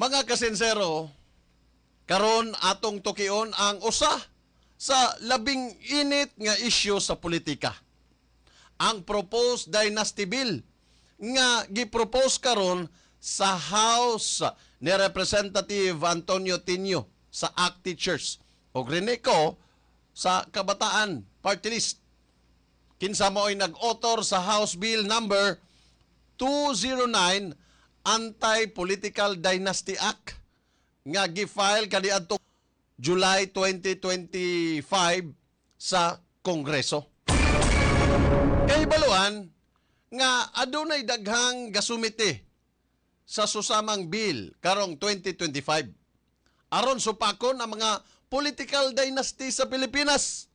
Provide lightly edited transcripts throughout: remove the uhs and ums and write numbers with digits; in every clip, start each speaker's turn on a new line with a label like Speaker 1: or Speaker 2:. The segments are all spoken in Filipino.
Speaker 1: Mga kasensero, karon atong tukion ang usa sa labing init nga isyu sa politika. Ang proposed dynasty bill nga gipropose karon sa House ni Representative Antonio Tinio sa ACT Teachers o Grinico sa Kabataan Party List. Kinsa mo ay nag-author sa House Bill number 209 Anti-Political Dynasty Act nga gi-file kaniadtong July 2025 sa Kongreso. Kay baluan nga adunay daghang gasumite sa susamang bill karong 2025 aron supakon ang mga political dynasty sa Pilipinas.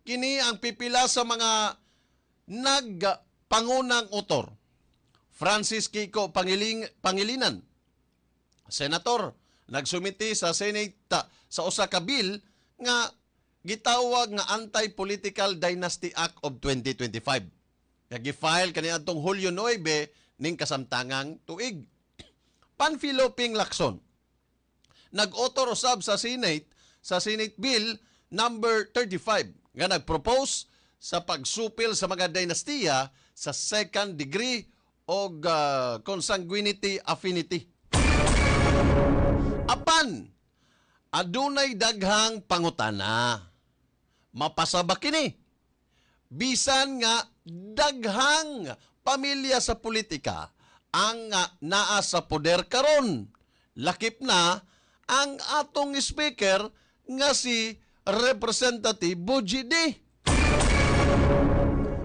Speaker 1: Kini ang pipila sa mga nagpangunang author. Francis Kiko Pangilinan, senator, nagsumiti sa Senate sa usa ka bill nga gitawag nga Anti-Political Dynasty Act of 2025. Gi-file kaniadtong Hulyo 9 ning kasamtangang tuig. Panfilo Ping Lacson, nag-author usab sa Senate Bill number 35 nga nag-propose sa pagsupil sa mga dynastiya sa second degree o consanguinity affinity. Apan, adunay daghang pangutana. Mapasaba kini. Bisan nga daghang pamilya sa politika ang naa sa poder karon. Lakip na ang atong speaker nga si Representative Bujidi.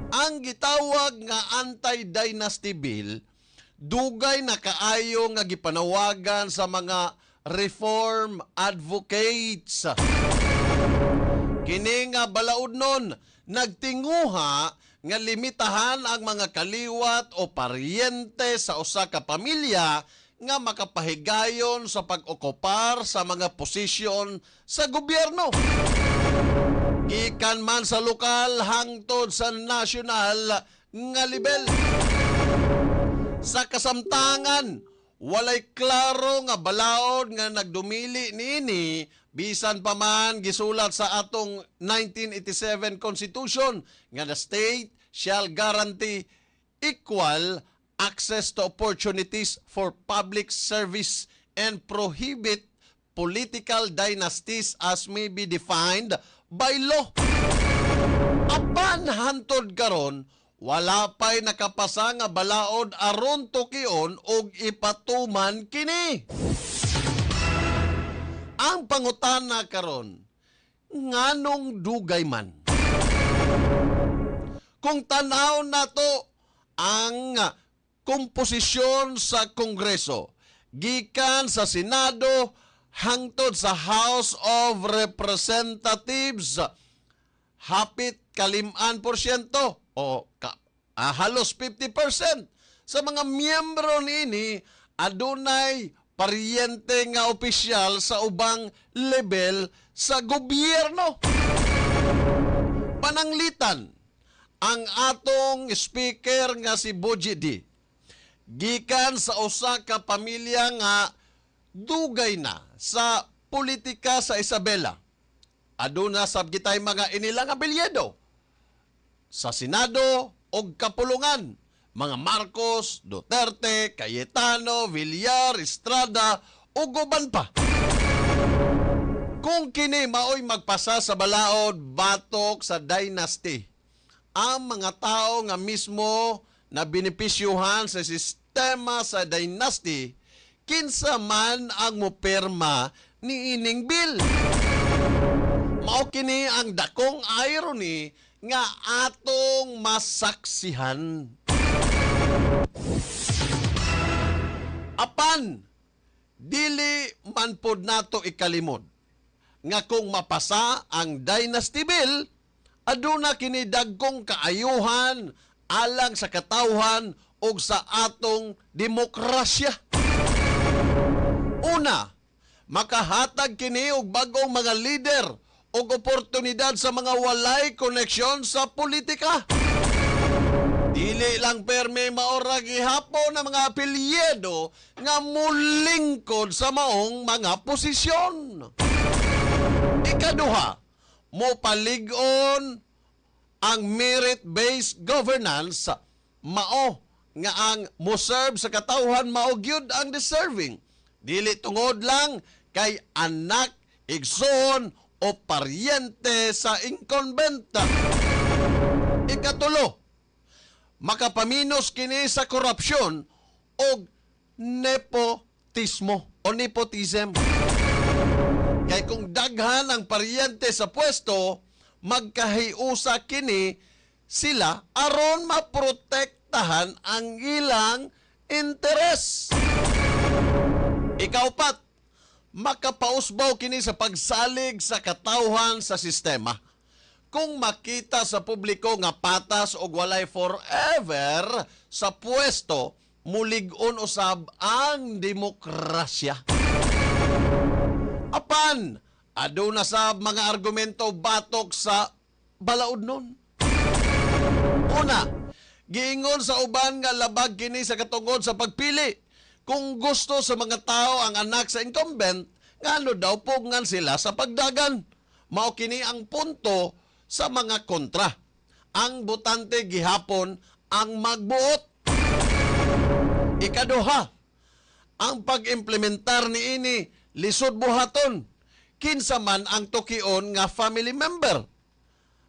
Speaker 1: Ang gitawag nga anti-dynasty bill dugay na kaayo nga gipanawagan sa mga reform advocates. Kini nga balaod nun nagtinguha nga limitahan ang mga kaliwat o paryente sa usa ka pamilya nga makapahigayon sa pag-okupar sa mga posisyon sa gobyerno. Ikan man sa lokal hangtod sa nasyonal nga level. Sa kasamtangan, walay klaro nga balaod nga nagdumili niini bisan pa man gisulat sa atong 1987 Constitution nga the state shall guarantee equal access to opportunities for public service and prohibit political dynasties as may be defined by law. Apan hantod karon wala pa'y nakapasa nga balaod aron tukion og ipatuman kini. Ang pangutana karon, nganong dugay man? Kung tanaw nato ang komposisyon sa Kongreso, gikan sa Senado hangtod sa House of Representatives, hapit ka 5% o halos 50% sa mga miyembro niini adunay paryente nga opisyal sa ubang level sa gobyerno. Pananglitan, ang atong speaker nga si Bujidi gikan sa usa ka pamilya nga dugay na sa politika sa Isabela. Aduna sab gitay mga inilang apelyido sa Senado o kapulungan, mga Marcos, Duterte, Cayetano, Villar, Estrada o guban pa. Kung kini maoy magpasa sa balaod batok sa dynasty, ang mga tao nga mismo na benepisyuhan sa sistema sa dynasty, kinsa man ang mupirma ni ining bill. Mao kini ang dakong irony nga atong masaksihan. Apan, dili man pod nato ikalimod nga kung mapasa ang dynasty bill, aduna kini dagkong kaayuhan alang sa katawhan o sa atong demokrasya. Una, makahatag kini og bagong mga leader o oportunidad sa mga walay koneksyon sa politika. Dili lang perme maora gihapon ng mga apelyido nga mulingkod sa maong mga posisyon. Ikaduha, mo palig-on ang merit-based governance mao nga ang moserve sa katawhan mao gyud ang deserving. Dili tungod lang kay anak, igsoon o paryente sa incumbent. Ikatulo, makapaminos kini sa korupsyon o nepotismo o nepotism. Kay kung daghan ang paryente sa pwesto, magkahiusa kini sila aron maprotektahan ang ilang interes. Ikaupat, makapausbaw kini sa pagsalig sa katawhan sa sistema. Kung makita sa publiko nga patas o walay forever sa pwesto, mulig-on usab ang demokrasya. Apan, aduna sa mga argumento batok sa balaod nun. Una, giingon sa uban nga labag kini sa katungod sa pagpili. Kung gusto sa mga tao ang anak sa incumbent, ngano daw pugngan sila sa pagdagan. Mao kini ang punto sa mga kontra. Ang botante gihapon ang magbuot. Ikaduha, ang pag-implementar niini lisod buhaton. Kinsa man ang tukion nga family member.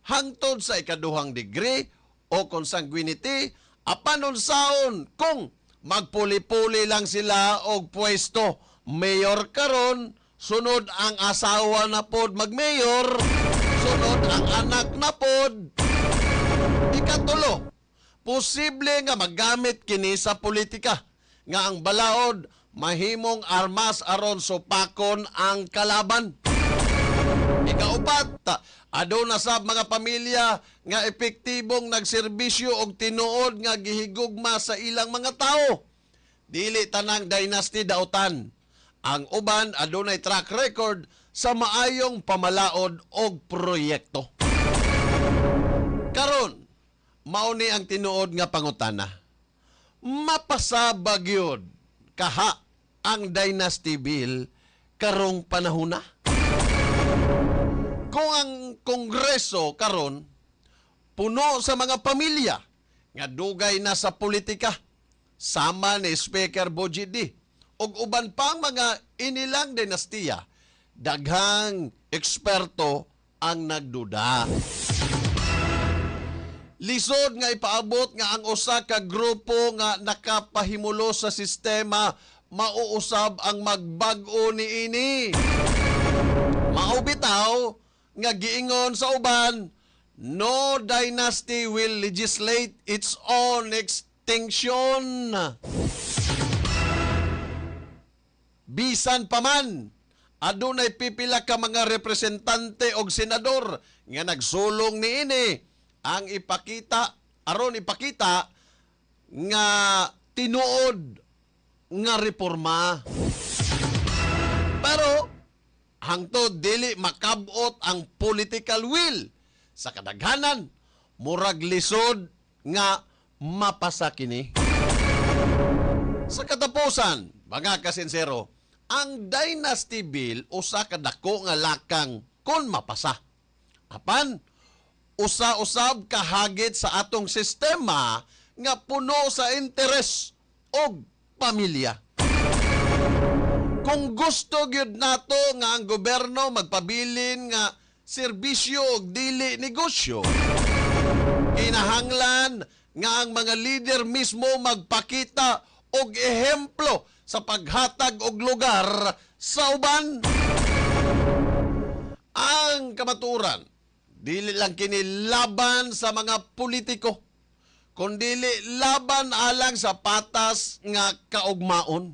Speaker 1: Hangtod sa ikaduhang degree o consanguinity, apan unsaon kung magpuli-puli lang sila og pwesto. Mayor karon, sunod ang asawa na pod magmayor, sunod ang anak na pod. Ikatulo, posible nga magamit kini sa politika nga ang balaod mahimong armas aron supakon ang kalaban. Ikaupat, aduna sab mga pamilya nga epektibong nagserbisyo og tinuod nga gihigugma sa ilang mga tao. Dili tanang dynasty dautan. Ang uban adunay track record sa maayong pamalaod og proyekto. Karon, mao ni ang tinuod nga pangutana. Mapasabag yun kaha ang dynasty bill karong panahona? Kung ang Kongreso karon puno sa mga pamilya nga dugay na sa politika, sama ni Speaker Bojidi ug uban pang mga inilang dinastiya, daghang eksperto ang nagduda. Lisod nga ipaabot nga ang usa ka grupo nga nakapahimulo sa sistema mauusab ang magbag-o niini. Mao bitaw nga giingon sa uban, no dynasty will legislate its own extinction. Bisan pa man, adunay pipila ka mga representante og senador nga nagsulong niini ang aron ipakita nga tinuod nga reforma. Pero hangtod dili makabot ang political will sa kadaghanan, murag lisod nga mapasa kini. Sa katapusan, mga kasinsero, ang dynasty bill usa ka dako nga lakang kon mapasa. Apan usa-usab kahagit sa atong sistema nga puno sa interes og pamilya. Kung gusto gyud nato nga ang gobyerno magpabilin nga serbisyo og dili negosyo, kinahanglan nga ang mga leader mismo magpakita og ehemplo sa paghatag og lugar sa uban. Ang kamaturan, dili lang kini laban sa mga politiko, kundi laban alang sa patas nga kaugmaon.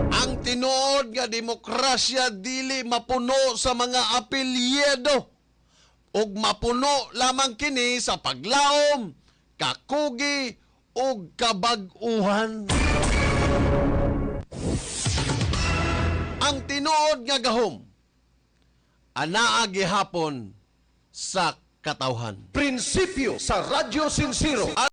Speaker 1: Ang tinuod nga demokrasya dili mapuno sa mga apelyido ug mapuno lamang kini sa paglaom, kakugi ug kabag-uhan. Ang tinuod nga gahom anaa gihapon sa katawhan.
Speaker 2: Prinsipyo sa Radyo Sincero.